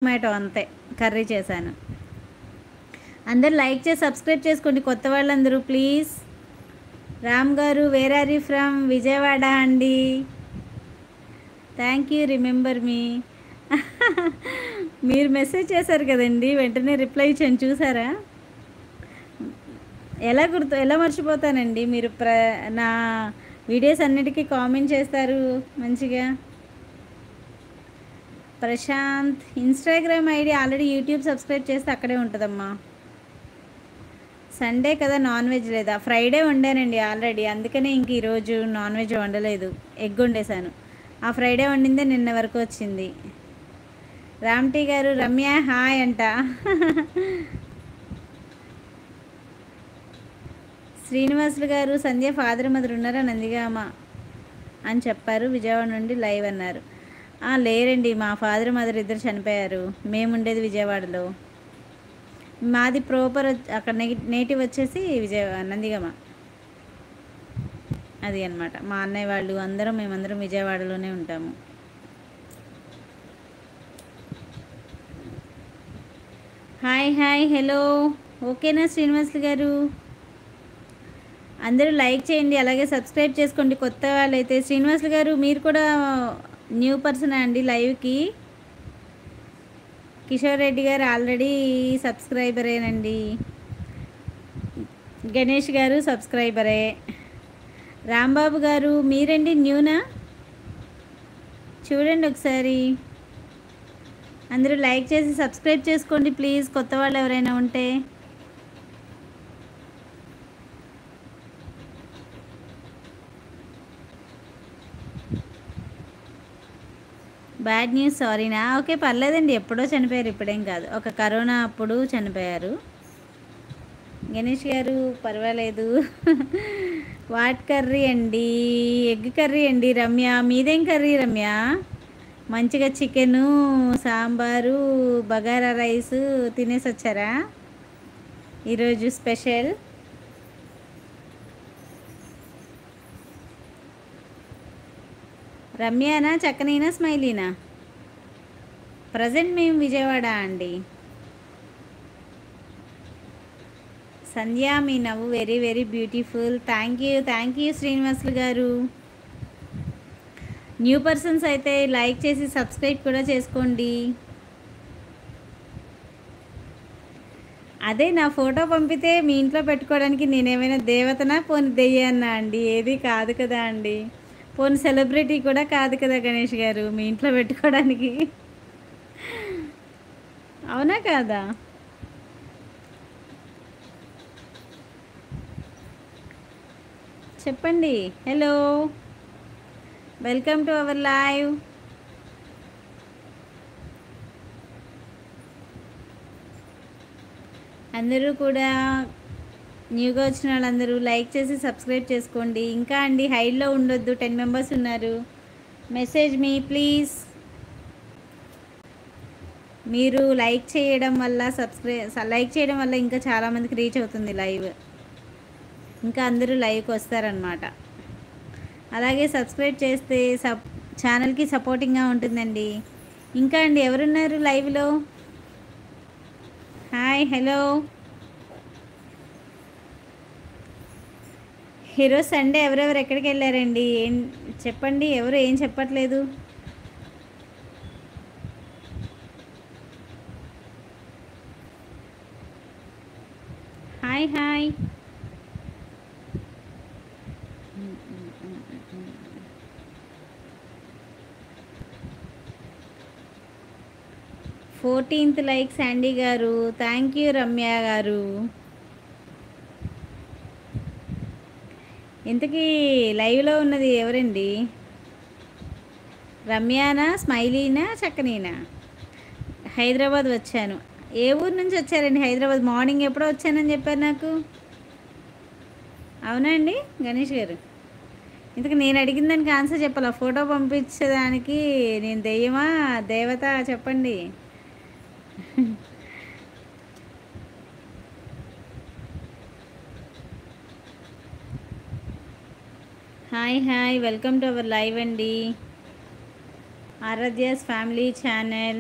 Tomato అంతే curry చేశాను. అందరు లైక్ చేసి సబ్స్క్రైబ్ చేసుకోండి కొత్త వాళ్ళందరూ ప్లీజ్. రామ్ గారు where are you from? Vijayawada అండి. Thank you remember me. మీరు మెసేజ్ చేశారు కదండి, వెంటనే రిప్లై ఇచ్చాను చూసారా? ఎలా మర్చిపోతానండి, మీరు నా వీడియోస్ అన్నిటికీ కామెంట్ చేస్తారు మంచిగా. Prashant Instagram ID already YouTube subscribe చేస్తే అక్కడే ఉంటుందమ్మా. సండే కదా నాన్ వెజ్ లేదా? ఫ్రైడే వండానండి ఆల్రెడీ, అందుకనే ఇంక ఈరోజు నాన్ వెజ్ వండలేదు, ఎగ్ వండేశాను. ఆ ఫ్రైడే వండిందే నిన్న వరకు వచ్చింది. రామ్టీ గారు రమ్య హాయ్ అంట. శ్రీనివాసులు గారు సంధ్య ఫాదర్ మదర్ ఉన్నారా నందిగామ అని చెప్పారు, విజయవాడ నుండి లైవ్ అన్నారు. లేరండి, మా ఫాదర్ మదర్ ఇద్దరు చనిపోయారు. మేము ఉండేది విజయవాడలో. మాది ప్రోపర్ అక్కడ నేటివ్ వచ్చేసి నందిగామ. అది అన్నమాట. మా అన్నయ్య వాళ్ళు మేమందరం విజయవాడలోనే ఉంటాము. Hi hi hello. ఓకేనా శ్రీనివాసులు గారు? అందరూ లైక్ చేయండి, అలాగే సబ్స్క్రైబ్ చేసుకోండి కొత్త వాళ్ళైతే. శ్రీనివాసులు గారు మీరు కూడా న్యూ పర్సన్ అండి లైవ్కి. కిషోర్ రెడ్డి గారు ఆల్రెడీ సబ్స్క్రైబరేనండి. గణేష్ గారు సబ్స్క్రైబరే. రాంబాబు గారు మీరండి న్యూనా? చూడండి ఒకసారి. అందరూ లైక్ చేసి సబ్స్క్రైబ్ చేసుకోండి ప్లీజ్, కొత్త వాళ్ళు ఎవరైనా ఉంటే. Bad news సారీనా? ఓకే పర్లేదండి, ఎప్పుడో చనిపోయారు, ఇప్పుడేం కాదు. ఒక కరోనా అప్పుడు చనిపోయారు. గణేష్ గారు పర్వాలేదు. వాట్ కర్రీ అండి? ఎగ్ కర్రీ అండి. రమ్య మీదేం కర్రీ రమ్య? మంచిగా చికెను, సాంబారు, బగారా రైస్ తినేసి వచ్చారా ఈరోజు స్పెషల్? రమ్యానా, చక్కనీనా, స్మైలీనా? ప్రజెంట్ మేము విజయవాడ అండి. సంధ్య మీ నవ్వు very very beautiful. Thank you Srinivasulu గారు. న్యూ పర్సన్స్ అయితే లైక్ చేసి సబ్స్క్రైబ్ కూడా చేసుకోండి. అదే నా ఫోటో పంపితే మీ ఇంట్లో పెట్టుకోవడానికి నేనేమైనా దేవతనా పోని దెయ్యాన్నా అండి? ఏది కాదు కదా అండి. పోని సెలబ్రిటీ కూడా కాదు కదా గణేష్ గారు మీ ఇంట్లో పెట్టుకోవడానికి. అవునా కాదా? చెప్పండి. Hello, welcome to our live. అందరూ కూడా న్యూగా వచ్చిన వాళ్ళందరూ లైక్ చేసి సబ్స్క్రైబ్ చేసుకోండి. ఇంకా అండి హైడ్లో ఉండొద్దు, 10 మెంబర్స్ ఉన్నారు. Message me please. మీరు లైక్ చేయడం వల్ల ఇంకా చాలామందికి రీచ్ అవుతుంది లైవ్, ఇంకా అందరూ లైవ్కి వస్తారనమాట. అలాగే సబ్స్క్రైబ్ చేస్తే ఛానల్కి సపోర్టింగ్గా ఉంటుందండి. ఇంకా అండి ఎవరున్నారు లైవ్లో? Hi hello. ఈరోజు సండే ఎవరెవరు ఎక్కడికి వెళ్ళారండి? చెప్పండి, ఎవరు ఏం చెప్పట్లేదు. Hi hi. Fourteenth like Sandy గారు, థ్యాంక్ యూ రమ్య గారు. ఇంతకీ లైవ్లో ఉన్నది ఎవరండి? రమ్యానా, స్మైలీనా, చక్కనీనా? హైదరాబాద్ వచ్చాను. ఏ ఊరు నుంచి వచ్చారండి హైదరాబాద్? మార్నింగ్ ఎప్పుడో వచ్చానని చెప్పారు నాకు. అవునా అండి గణేష్ గారు? ఇంతకు నేను అడిగిన దానికి ఆన్సర్ చెప్పాలా? ఫోటో పంపించడానికి నేను దెయ్యమా దేవత చెప్పండి. Hi hi, welcome to our live అండి. ఆరాధ్యాస్ ఫ్యామిలీ ఛానల్.